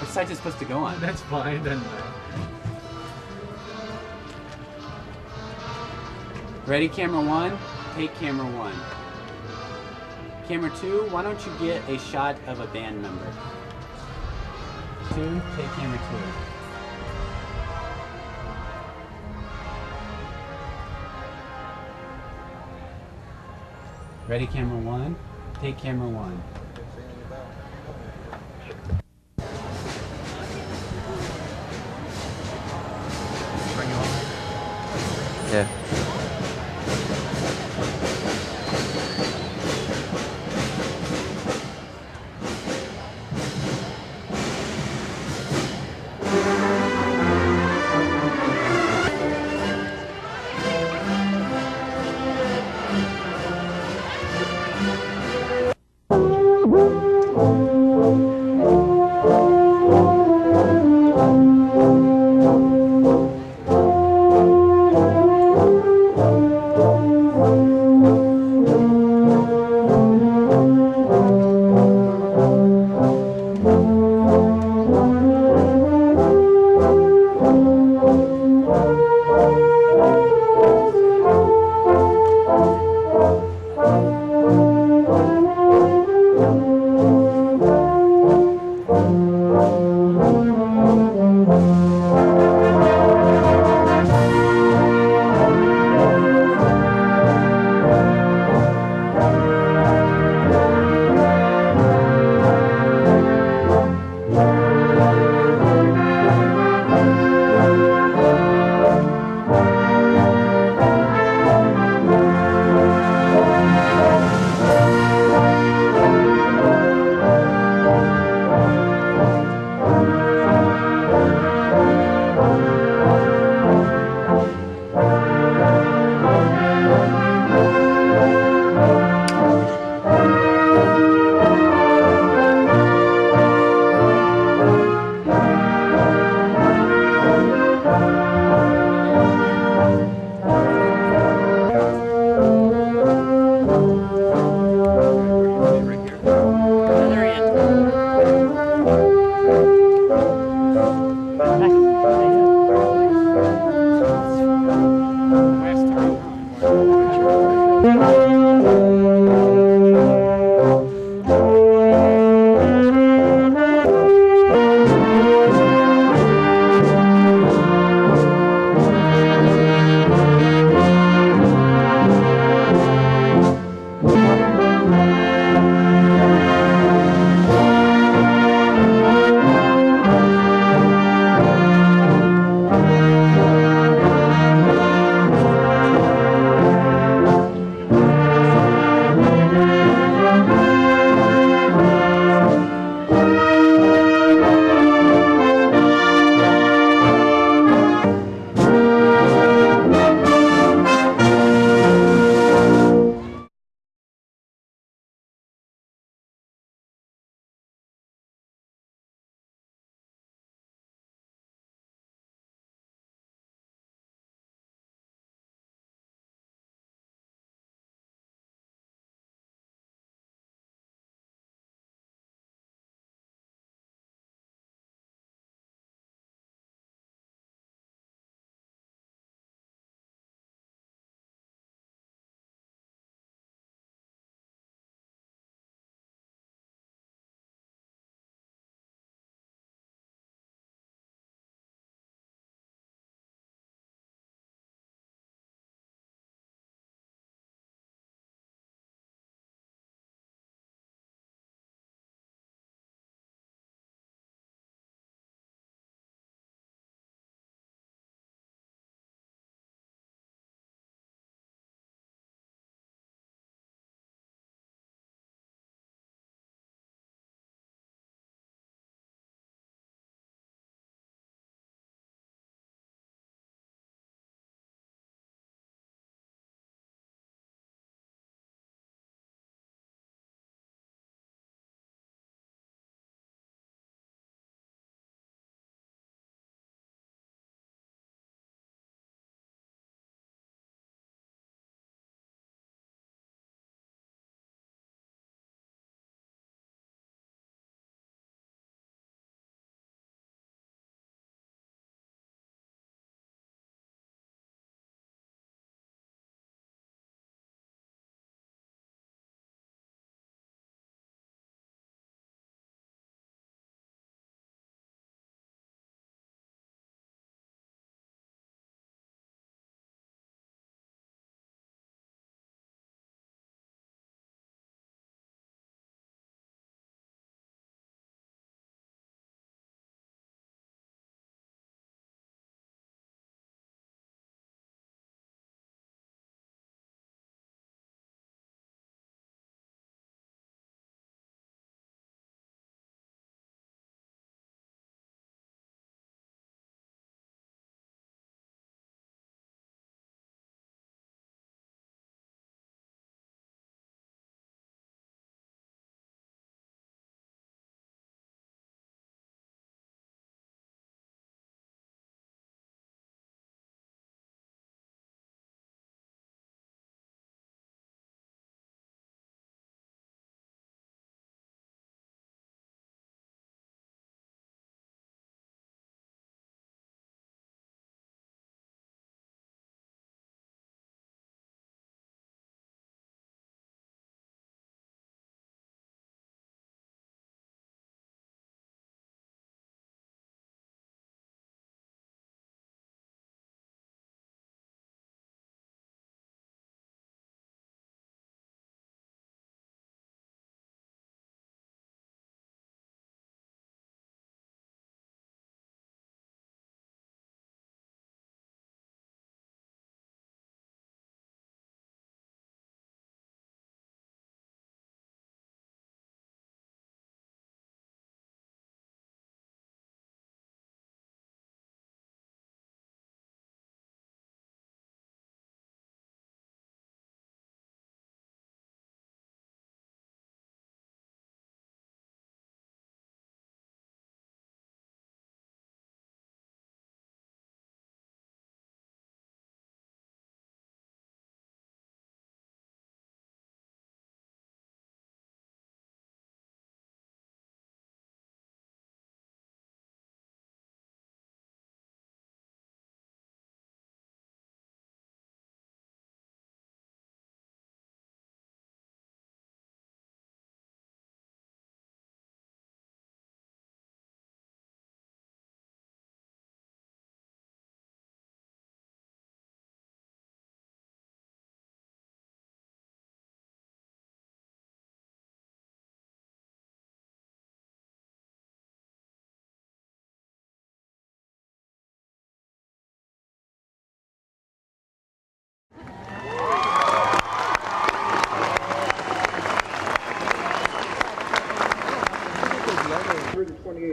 Which side's it supposed to go on? That's fine, then. Ready, camera one? Take camera one. Camera two, why don't you get a shot of a band member? Two, take camera two. Ready, camera one? Take camera one. Bring it on. Yeah.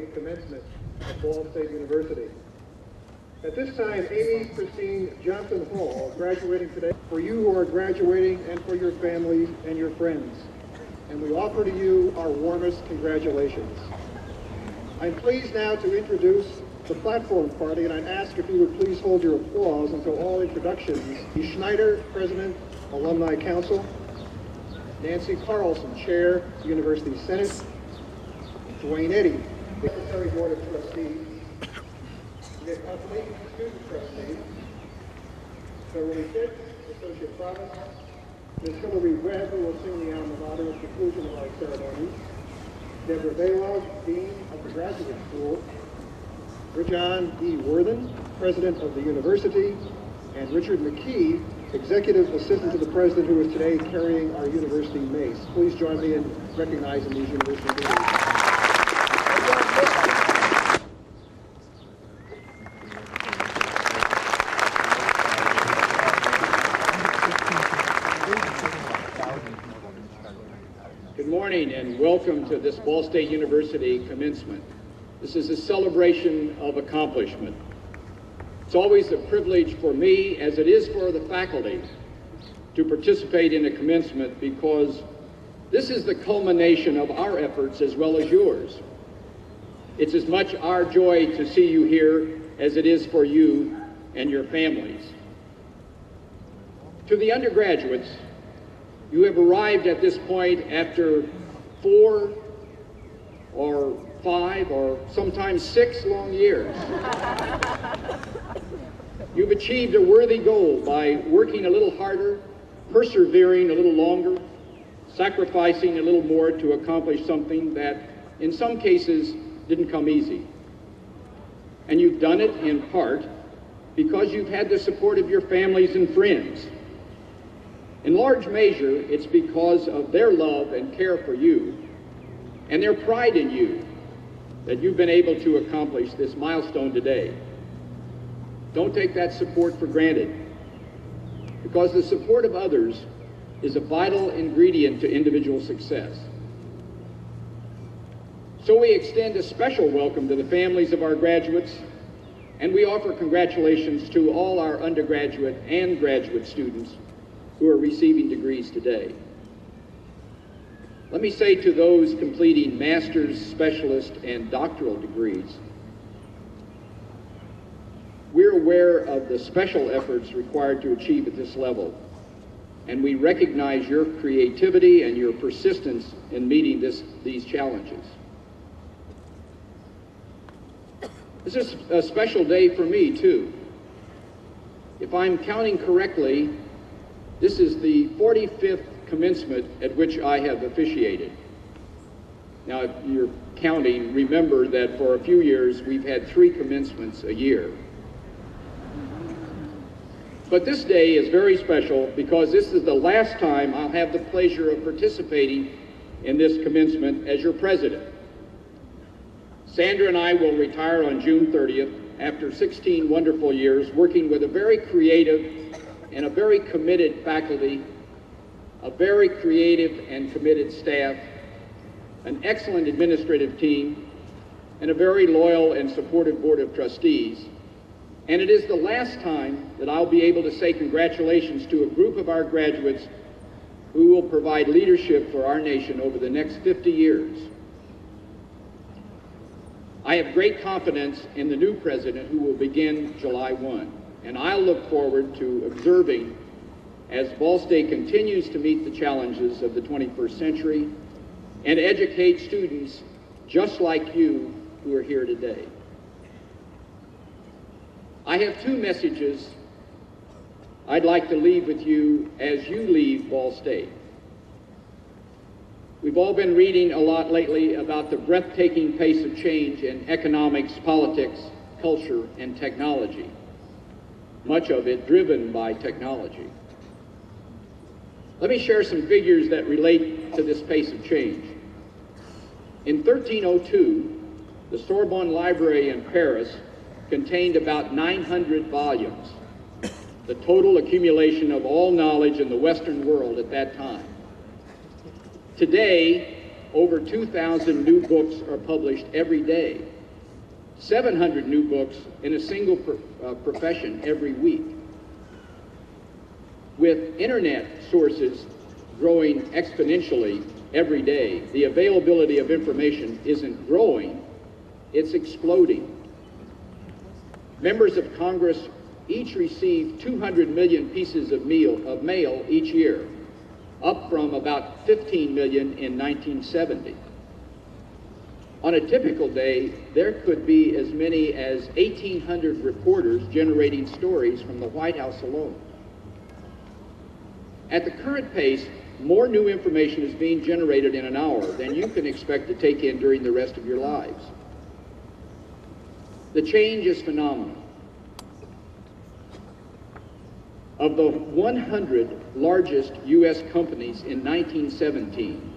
commencement at Ball State University. At this time, Amy Christine Johnson Hall is graduating today. For you who are graduating and for your families and your friends, and we offer to you our warmest congratulations. I'm pleased now to introduce the platform party, and I'd ask if you would please hold your applause until all introductions. Dee Schneider, President, Alumni Council. Nancy Carlson, Chair, University Senate. Dwayne Eddy, Secretary Board of Trustees. Nick Huntley, Student Trustee. Beverly Fitz, Associate Provost. Ms. Hillary Webb, who will sing the alma mater at the conclusion of our ceremony. Deborah Baylog, Dean of the Graduate School. John E. Worthen, President of the University, and Richard McKee, Executive Assistant to the President, who is today carrying our university mace. Please join me in recognizing these university leaders. Good morning and welcome to this Ball State University commencement. This is a celebration of accomplishment. It's always a privilege for me, as it is for the faculty, to participate in a commencement because this is the culmination of our efforts as well as yours. It's as much our joy to see you here as it is for you and your families. To the undergraduates, you have arrived at this point after 4 or 5 or sometimes 6 long years. You've achieved a worthy goal by working a little harder, persevering a little longer, sacrificing a little more to accomplish something that in some cases didn't come easy. And you've done it in part because you've had the support of your families and friends. In large measure, it's because of their love and care for you and their pride in you that you've been able to accomplish this milestone today. Don't take that support for granted, because the support of others is a vital ingredient to individual success. So we extend a special welcome to the families of our graduates, and we offer congratulations to all our undergraduate and graduate students who are receiving degrees today. Let me say to those completing master's, specialist, and doctoral degrees, we're aware of the special efforts required to achieve at this level, and we recognize your creativity and your persistence in meeting these challenges. This is a special day for me, too. If I'm counting correctly, this is the 45th commencement at which I have officiated. Now, if you're counting, remember that for a few years we've had 3 commencements a year. But this day is very special because this is the last time I'll have the pleasure of participating in this commencement as your president. Sandra and I will retire on June 30th after 16 wonderful years working with a very creative and a very committed faculty, a very creative and committed staff, an excellent administrative team, and a very loyal and supportive board of trustees. And it is the last time that I'll be able to say congratulations to a group of our graduates who will provide leadership for our nation over the next 50 years. I have great confidence in the new president who will begin July 1, and I'll look forward to observing as Ball State continues to meet the challenges of the 21st century and educate students just like you who are here today. I have 2 messages I'd like to leave with you as you leave Ball State. We've all been reading a lot lately about the breathtaking pace of change in economics, politics, culture, and technology, much of it driven by technology. Let me share some figures that relate to this pace of change. In 1302, the Sorbonne Library in Paris contained about 900 volumes, the total accumulation of all knowledge in the Western world at that time. Today, over 2,000 new books are published every day. 700 new books in a single profession every week. With internet sources growing exponentially every day, the availability of information isn't growing, it's exploding. Members of Congress each receive 200 million pieces of mail each year, up from about 15 million in 1970. On a typical day, there could be as many as 1,800 reporters generating stories from the White House alone. At the current pace, more new information is being generated in an hour than you can expect to take in during the rest of your lives. The change is phenomenal. Of the 100 largest U.S. companies in 1917,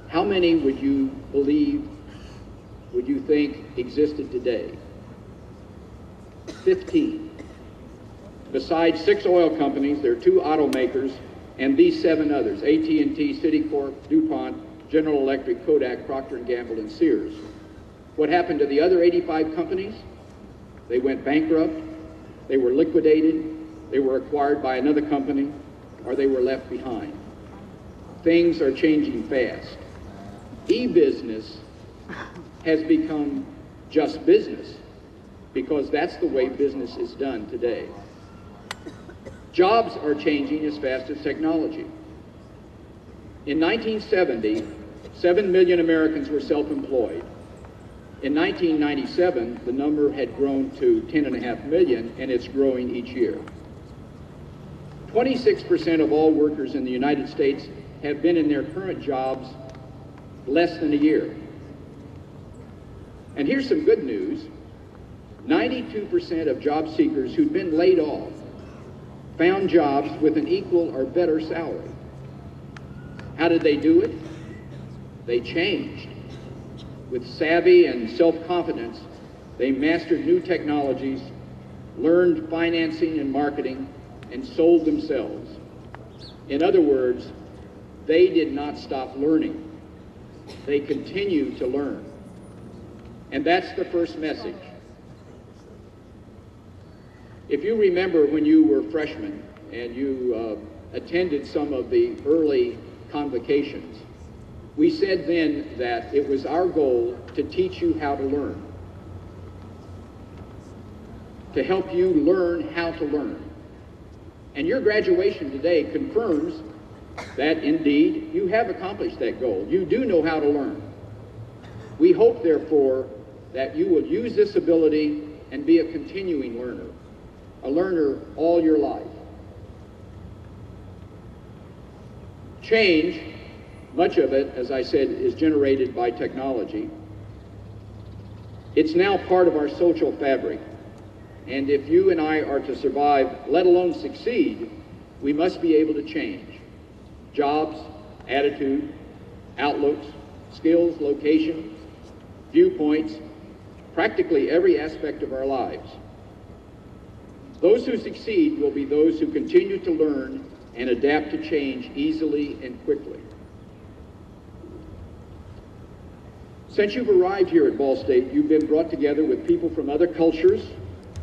how many would you think existed today? 15. Besides 6 oil companies, there are 2 automakers, and these 7 others: AT&T, Citicorp, DuPont, General Electric, Kodak, Procter & Gamble, and Sears. What happened to the other 85 companies? They went bankrupt, they were liquidated, they were acquired by another company, or they were left behind. Things are changing fast. E-business has become just business because that's the way business is done today. Jobs are changing as fast as technology. In 1970, 7 million Americans were self-employed. In 1997, the number had grown to 10.5 million, and it's growing each year. 26% of all workers in the United States have been in their current jobs less than a year. And here's some good news. 92% of job seekers who'd been laid off found jobs with an equal or better salary. How did they do it? They changed. With savvy and self-confidence, they mastered new technologies, learned financing and marketing, and sold themselves. In other words, they did not stop learning. They continue to learn. And that's the first message. If you remember when you were freshmen and you attended some of the early convocations, we said then that it was our goal to teach you how to learn, to help you learn how to learn. And your graduation today confirms that indeed you have accomplished that goal. You do know how to learn. We hope, therefore, that you will use this ability and be a continuing learner, a learner all your life. Change, much of it, as I said, is generated by technology. It's now part of our social fabric. And if you and I are to survive, let alone succeed, we must be able to change. Jobs, attitude, outlooks, skills, location, viewpoints, practically every aspect of our lives. Those who succeed will be those who continue to learn and adapt to change easily and quickly. Since you've arrived here at Ball State, you've been brought together with people from other cultures,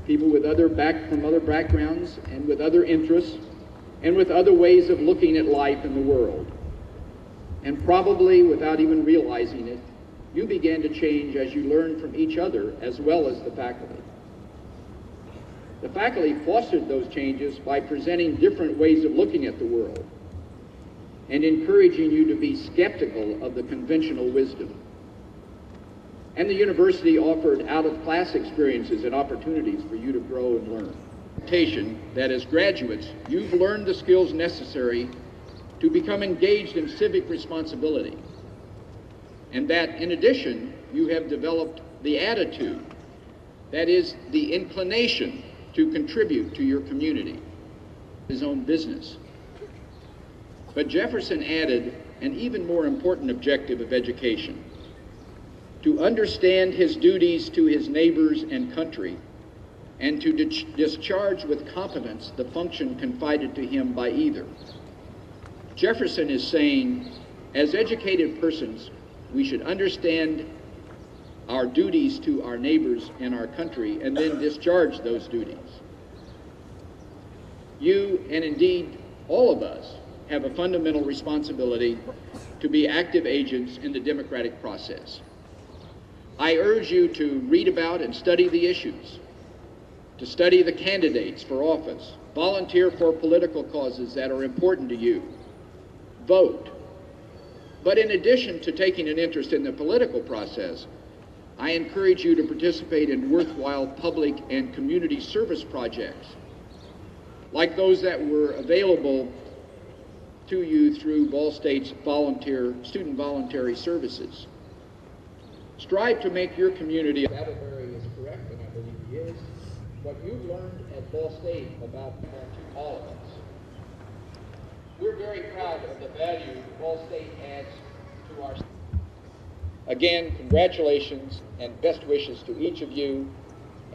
people with from other backgrounds and with other interests, and with other ways of looking at life in the world. And probably without even realizing it, you began to change as you learned from each other as well as the faculty. The faculty fostered those changes by presenting different ways of looking at the world and encouraging you to be skeptical of the conventional wisdom. And the university offered out-of-class experiences and opportunities for you to grow and learn. That as graduates, you've learned the skills necessary to become engaged in civic responsibility. And that, in addition, you have developed the attitude, that is, the inclination to contribute to your community, his own business. But Jefferson added an even more important objective of education: to understand his duties to his neighbors and country, and to discharge with competence the function confided to him by either. Jefferson is saying, as educated persons, we should understand our duties to our neighbors and our country, and then discharge those duties. You, and indeed all of us, have a fundamental responsibility to be active agents in the democratic process. I urge you to read about and study the issues, to study the candidates for office, volunteer for political causes that are important to you, vote. But in addition to taking an interest in the political process, I encourage you to participate in worthwhile public and community service projects, like those that were available to you through Ball State's student voluntary services. Strive to make your community. Baccalaureate is correct, and I believe he is. What you've learned at Ball State about to all of us. We're very proud of the value Ball State adds to our. Again, congratulations and best wishes to each of you,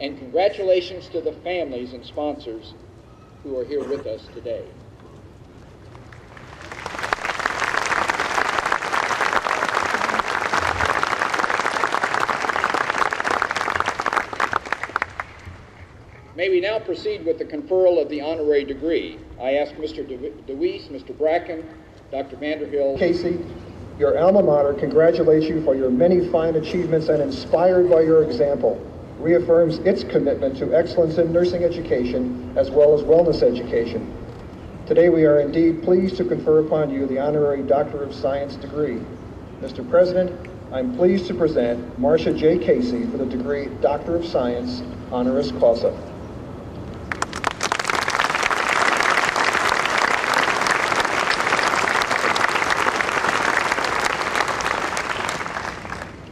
and congratulations to the families and sponsors who are here with us today. May we now proceed with the conferral of the honorary degree. I ask Mr. DeWeese, Mr. Bracken, Dr. Vanderhill. Casey, your alma mater congratulates you for your many fine achievements and, inspired by your example, reaffirms its commitment to excellence in nursing education as well as wellness education. Today we are indeed pleased to confer upon you the honorary Doctor of Science degree. Mr. President, I'm pleased to present Marcia J. Casey for the degree Doctor of Science, honoris causa.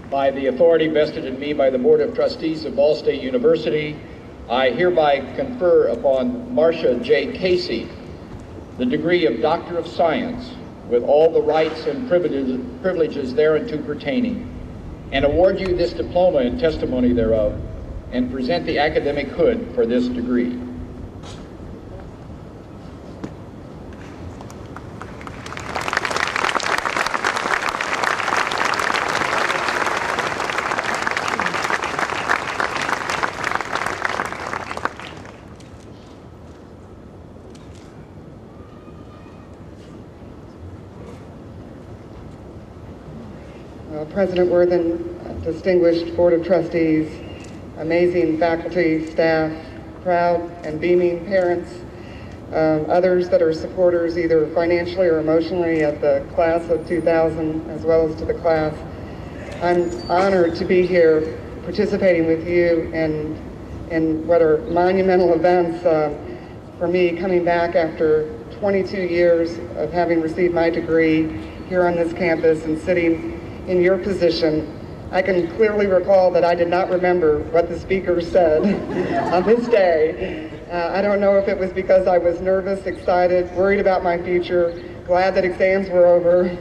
By the authority vested in me by the Board of Trustees of Ball State University, I hereby confer upon Marcia J. Casey the degree of Doctor of Science with all the rights and privileges thereunto pertaining, and award you this diploma and testimony thereof, and present the academic hood for this degree. President Worthen, distinguished Board of Trustees, amazing faculty, staff, proud and beaming parents, others that are supporters either financially or emotionally of the class of 2000 as well as to the class. I'm honored to be here participating with you in what are monumental events for me, coming back after 22 years of having received my degree here on this campus and sitting in your position. I can clearly recall that I did not remember what the speaker said on this day. I don't know if it was because I was nervous, excited, worried about my future, glad that exams were over,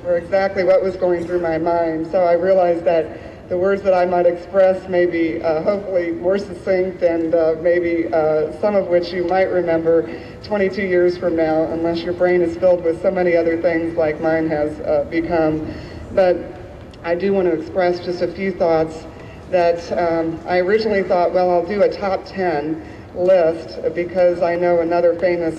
or exactly what was going through my mind. So I realized that the words that I might express may be hopefully more succinct and maybe some of which you might remember 22 years from now, unless your brain is filled with so many other things like mine has become. But I do want to express just a few thoughts that I originally thought, well, I'll do a top 10 list because I know another famous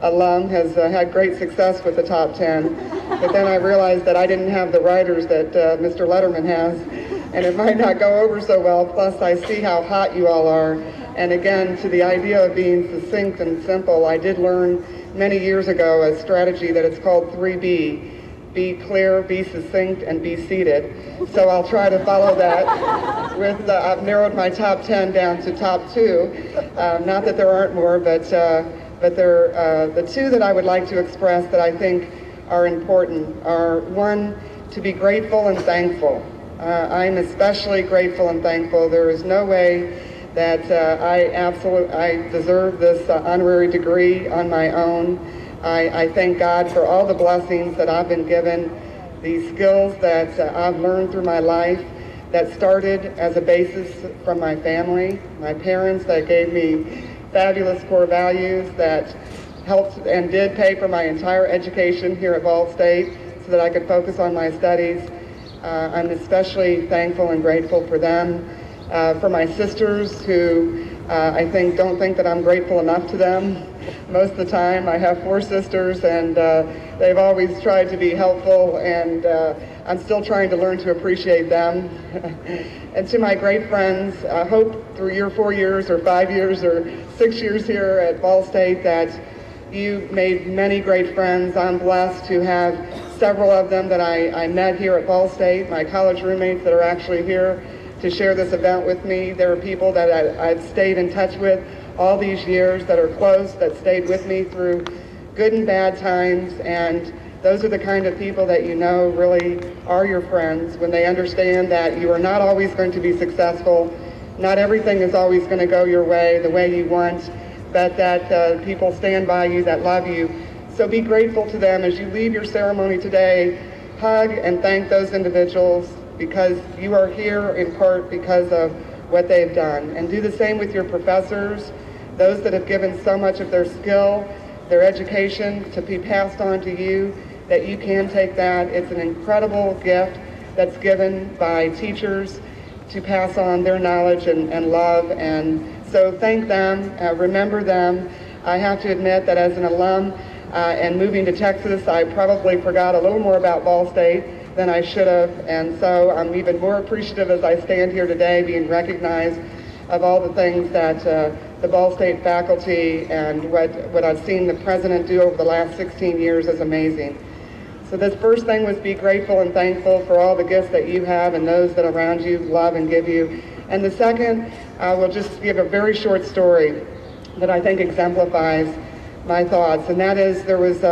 alum has had great success with the top 10. But then I realized that I didn't have the writers that Mr. Letterman has, and it might not go over so well. Plus, I see how hot you all are. And again, to the idea of being succinct and simple, I did learn many years ago a strategy that it's called 3B. Be clear, be succinct, and be seated. So I'll try to follow that with, I've narrowed my top 10 down to top 2. Not that there aren't more, but the two that I would like to express that I think are important are, one, to be grateful and thankful. I'm especially grateful and thankful. There is no way that I deserve this honorary degree on my own. I thank God for all the blessings that I've been given, these skills that I've learned through my life that started as a basis from my family, my parents that gave me fabulous core values that helped and did pay for my entire education here at Ball State so that I could focus on my studies. I'm especially thankful and grateful for them. For my sisters who I think don't think that I'm grateful enough to them most of the time. I have 4 sisters, and they've always tried to be helpful, and I'm still trying to learn to appreciate them. And to my great friends, I hope through your 4 years or 5 years or 6 years here at Ball State that you made many great friends. I'm blessed to have several of them that I met here at Ball State, my college roommates that are actually here to share this event with me. There are people that I've stayed in touch with all these years that are close, that stayed with me through good and bad times, and those are the kind of people that you know really are your friends when they understand that you are not always going to be successful, not everything is always going to go your way, the way you want, but that people stand by you, that love you. So be grateful to them as you leave your ceremony today. Hug and thank those individuals, because you are here in part because of what they've done. And do the same with your professors, those that have given so much of their skill, their education to be passed on to you, that you can take that. It's an incredible gift that's given by teachers to pass on their knowledge and love. And so thank them, remember them. I have to admit that as an alum and moving to Texas, I probably forgot a little more about Ball State than I should have, and so I'm even more appreciative as I stand here today being recognized of all the things that the Ball State faculty and what I've seen the president do over the last 16 years is amazing. So this first thing was be grateful and thankful for all the gifts that you have and those that around you love and give you. And the second, I will just give a very short story that I think exemplifies my thoughts, and that is there was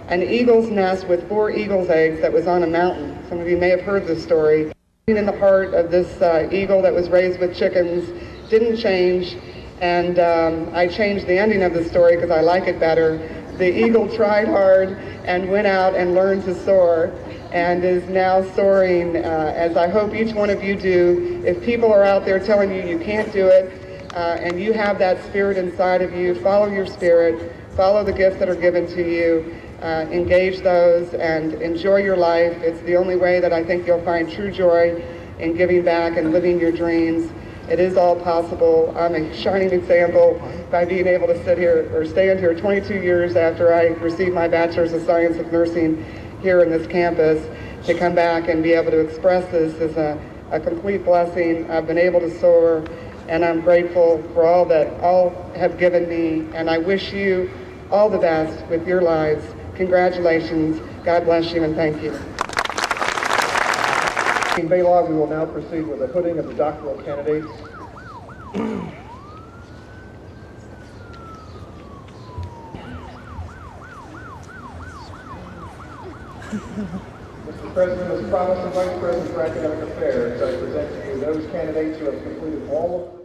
an eagle's nest with 4 eagle's eggs that was on a mountain. Some of you may have heard this story. In the heart of this eagle that was raised with chickens didn't change, and I changed the ending of the story because I like it better. The eagle tried hard and went out and learned to soar, and is now soaring, as I hope each one of you do. If people are out there telling you you can't do it, and you have that spirit inside of you, follow your spirit, follow the gifts that are given to you. Engage those and enjoy your life. It's the only way that I think you'll find true joy in giving back and living your dreams. It is all possible. I'm a shining example by being able to sit here or stand here 22 years after I received my Bachelor's of Science of Nursing here in this campus to come back and be able to express this is a complete blessing. I've been able to soar, and I'm grateful for all that all have given me, and I wish you all the best with your lives. Congratulations, God bless you, and thank you. In Baylog, we will now proceed with the hooding of the doctoral candidates. Mr. President, as promised, and Vice President for Academic Affairs, I present to you those candidates who have completed all of the